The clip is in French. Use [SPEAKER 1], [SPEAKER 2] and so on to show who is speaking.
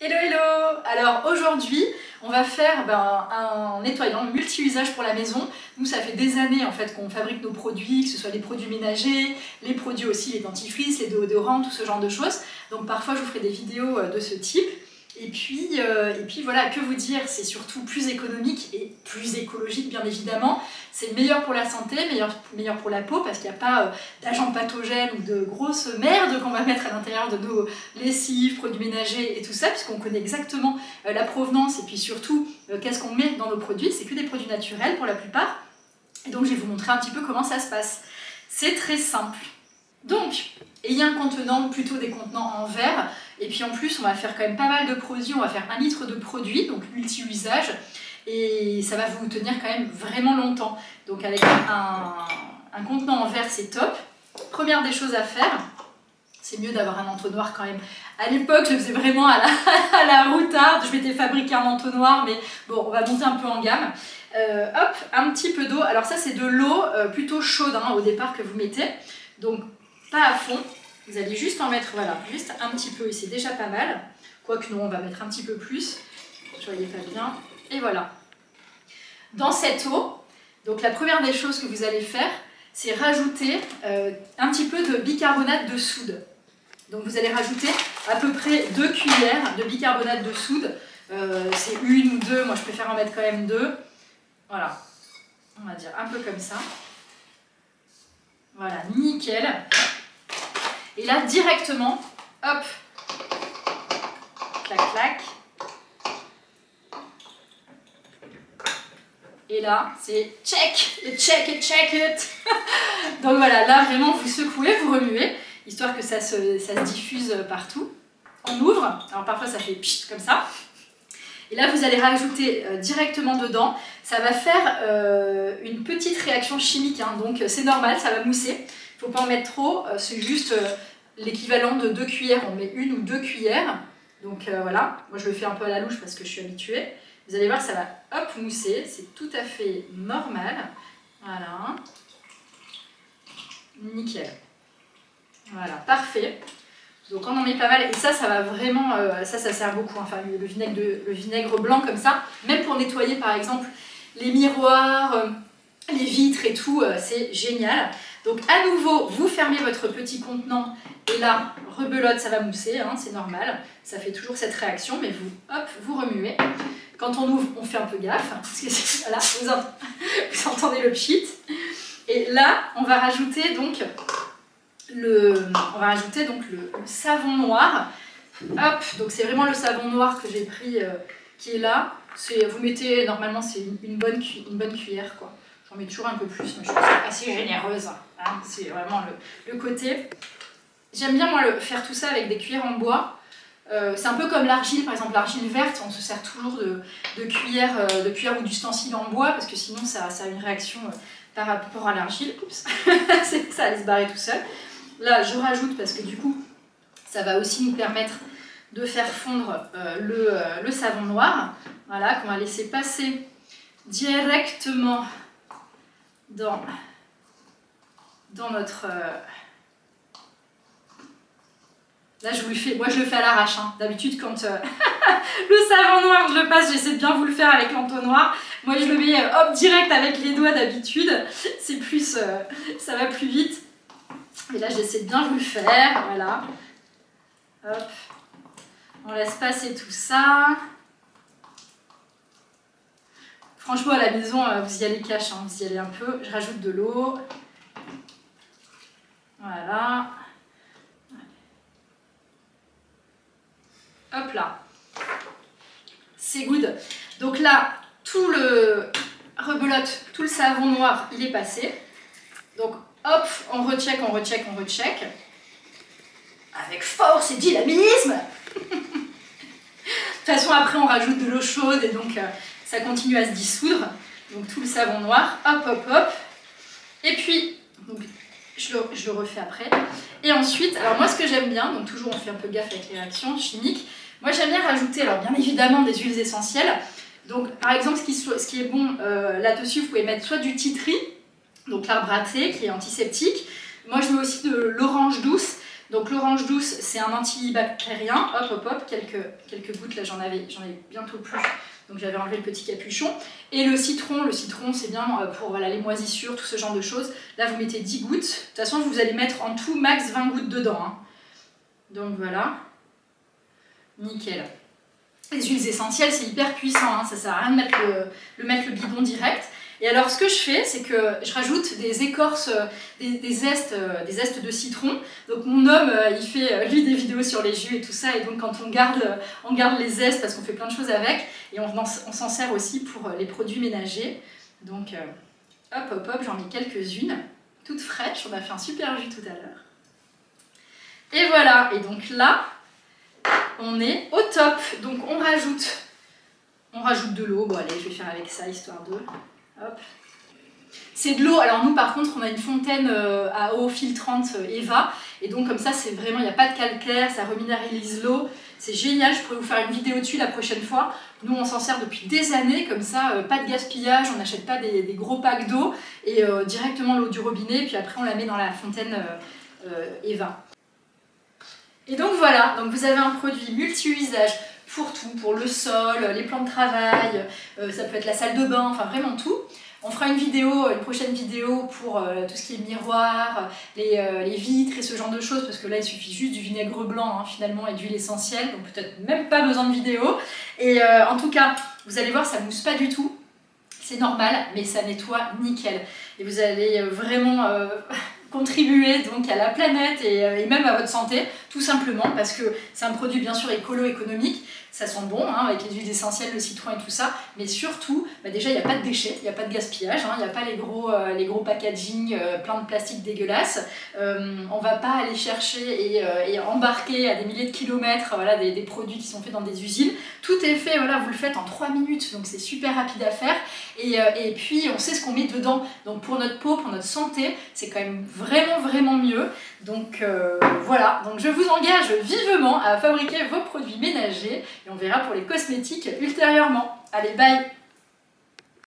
[SPEAKER 1] Hello hello! Alors aujourd'hui on va faire un nettoyant multi-usage pour la maison. Nous ça fait des années en fait qu'on fabrique nos produits, que ce soit les produits ménagers, les produits aussi, les dentifrices, les déodorants, tout ce genre de choses. Donc parfois je vous ferai des vidéos de ce type. Et puis voilà, que vous dire, c'est surtout plus économique et plus écologique bien évidemment. C'est meilleur pour la santé, meilleur pour la peau parce qu'il n'y a pas d'agents pathogènes ou de grosses merdes qu'on va mettre à l'intérieur de nos lessives, produits ménagers et tout ça, puisqu'on connaît exactement la provenance et puis surtout qu'est-ce qu'on met dans nos produits. C'est que des produits naturels pour la plupart. Et donc je vais vous montrer un petit peu comment ça se passe. C'est très simple. Donc, ayez un contenant, plutôt des contenants en verre. Et puis en plus, on va faire quand même pas mal de produits. On va faire 1 litre de produits, donc multi-usage. Et ça va vous tenir quand même vraiment longtemps. Donc avec un contenant en verre, c'est top. Première des choses à faire, c'est mieux d'avoir un entonnoir quand même. À l'époque, je le faisais vraiment à la routarde. Je m'étais fabriqué un entonnoir, mais bon, on va monter un peu en gamme. Hop, un petit peu d'eau. Alors ça, c'est de l'eau plutôt chaude hein, au départ que vous mettez. Donc pas à fond. Vous allez juste en mettre, voilà, juste un petit peu. Et c'est déjà pas mal. Quoique non, on va mettre un petit peu plus. Je voyais pas bien. Et voilà. Dans cette eau, donc la première des choses que vous allez faire, c'est rajouter un petit peu de bicarbonate de soude. Donc vous allez rajouter à peu près 2 cuillères de bicarbonate de soude. C'est 1 ou 2, moi je préfère en mettre quand même 2. Voilà, on va dire un peu comme ça. Voilà, nickel. Et là directement, hop, clac clac. Et là, c'est check it. Donc voilà, là vraiment vous secouez, vous remuez, histoire que ça se diffuse partout. On ouvre, alors parfois ça fait pchit comme ça. Et là vous allez rajouter directement dedans. Ça va faire une petite réaction chimique, hein, donc c'est normal, ça va mousser. Il ne faut pas en mettre trop, c'est juste l'équivalent de 2 cuillères. On met 1 ou 2 cuillères. Donc voilà, moi je le fais un peu à la louche parce que je suis habituée. Vous allez voir, ça va hop mousser, c'est tout à fait normal. Voilà. Nickel. Voilà, parfait. Donc on en met pas mal et ça va vraiment, ça sert beaucoup. Enfin le vinaigre blanc comme ça, même pour nettoyer par exemple les miroirs, les vitres et tout, c'est génial. Donc à nouveau, vous fermez votre petit contenant et là, rebelote, ça va mousser, hein, c'est normal. Ça fait toujours cette réaction, mais vous remuez. Quand on ouvre, on fait un peu gaffe, parce que voilà, vous entendez le pchit. Et là, on va rajouter donc le savon noir. Hop, donc c'est vraiment le savon noir que j'ai pris qui est là. Vous mettez, normalement c'est une bonne cuillère quoi. J'en mets toujours un peu plus, mais je suis assez généreuse. Hein. C'est vraiment le côté. J'aime bien moi faire tout ça avec des cuillères en bois. C'est un peu comme l'argile, par exemple l'argile verte, on se sert toujours de cuillères ou d'ustensiles en bois parce que sinon ça a une réaction par rapport à l'argile. Oups, ça allait se barrer tout seul. Là je rajoute parce que du coup ça va aussi nous permettre de faire fondre le savon noir. Voilà, qu'on va laisser passer directement dans notre... Là, moi je le fais à l'arrache. Hein. D'habitude, quand le savon noir, je le passe, j'essaie de bien vous le faire avec l'entonnoir. Moi, je le mets hop direct avec les doigts d'habitude. C'est plus, ça va plus vite. Et là, j'essaie de bien vous le faire. Voilà. Hop. On laisse passer tout ça. Franchement, à la maison, vous y allez cash, hein. Vous y allez un peu. Je rajoute de l'eau. Voilà. Hop là, c'est good. Donc là, tout le rebelote, tout le savon noir, il est passé. Donc hop, on recheck. Avec force et dynamisme. De toute façon, après, on rajoute de l'eau chaude et donc ça continue à se dissoudre. Donc tout le savon noir, hop. Et puis, donc, je le refais après. Et ensuite, alors moi ce que j'aime bien, donc toujours on fait un peu gaffe avec les réactions chimiques, moi j'aime bien rajouter, alors bien évidemment des huiles essentielles. Donc par exemple ce qui est bon là-dessus, vous pouvez mettre soit du tea tree, donc l'arbre à thé qui est antiseptique. Moi je mets aussi de l'orange douce Donc l'orange douce, c'est un antibactérien. Hop, hop, hop, quelques gouttes, là j'en ai bientôt plus. Donc j'avais enlevé le petit capuchon. Et le citron c'est bien pour voilà, les moisissures, tout ce genre de choses. Là vous mettez 10 gouttes. De toute façon vous allez mettre en tout max 20 gouttes dedans. Hein. Donc voilà. Nickel. Les huiles essentielles c'est hyper puissant, hein. Ça sert à rien de mettre le bidon direct. Et alors ce que je fais, c'est que je rajoute des écorces, des zestes de citron. Donc mon homme, il fait lui des vidéos sur les jus et tout ça, et donc quand on garde les zestes parce qu'on fait plein de choses avec, et on s'en sert aussi pour les produits ménagers. Donc hop hop hop, j'en mets quelques-unes, toutes fraîches, on a fait un super jus tout à l'heure. Et voilà, et donc là, on est au top. Donc on rajoute de l'eau, bon allez, je vais faire avec ça, histoire de... Hop. C'est de l'eau, alors nous par contre on a une fontaine à eau filtrante Eva, et donc comme ça c'est vraiment, il n'y a pas de calcaire, ça reminéralise l'eau, c'est génial, je pourrais vous faire une vidéo dessus la prochaine fois. Nous on s'en sert depuis des années, comme ça, pas de gaspillage, on n'achète pas des gros packs d'eau, et directement l'eau du robinet, puis après on la met dans la fontaine Eva. Et donc voilà, donc vous avez un produit multi-usage pour tout, pour le sol, les plans de travail, ça peut être la salle de bain, enfin vraiment tout. On fera une prochaine vidéo pour tout ce qui est miroir, les vitres et ce genre de choses, parce que là il suffit juste du vinaigre blanc hein, finalement et d'huile essentielle, donc peut-être même pas besoin de vidéo. Et en tout cas, vous allez voir, ça mousse pas du tout. C'est normal, mais ça nettoie nickel. Et vous allez vraiment contribuer donc à la planète et même à votre santé, tout simplement parce que c'est un produit bien sûr écolo-économique. Ça sent bon hein, avec les huiles essentielles, le citron et tout ça, mais surtout, bah déjà il n'y a pas de déchets, il n'y a pas de gaspillage, il n'y a pas les gros packaging plein de plastique dégueulasse. On va pas aller chercher et embarquer à des milliers de kilomètres voilà, des produits qui sont faits dans des usines. Tout est fait, voilà, vous le faites en 3 minutes, donc c'est super rapide à faire. Et puis on sait ce qu'on met dedans, donc pour notre peau, pour notre santé, c'est quand même vraiment mieux. Donc voilà, donc je vous engage vivement à fabriquer vos produits ménagers et on verra pour les cosmétiques ultérieurement. Allez, bye!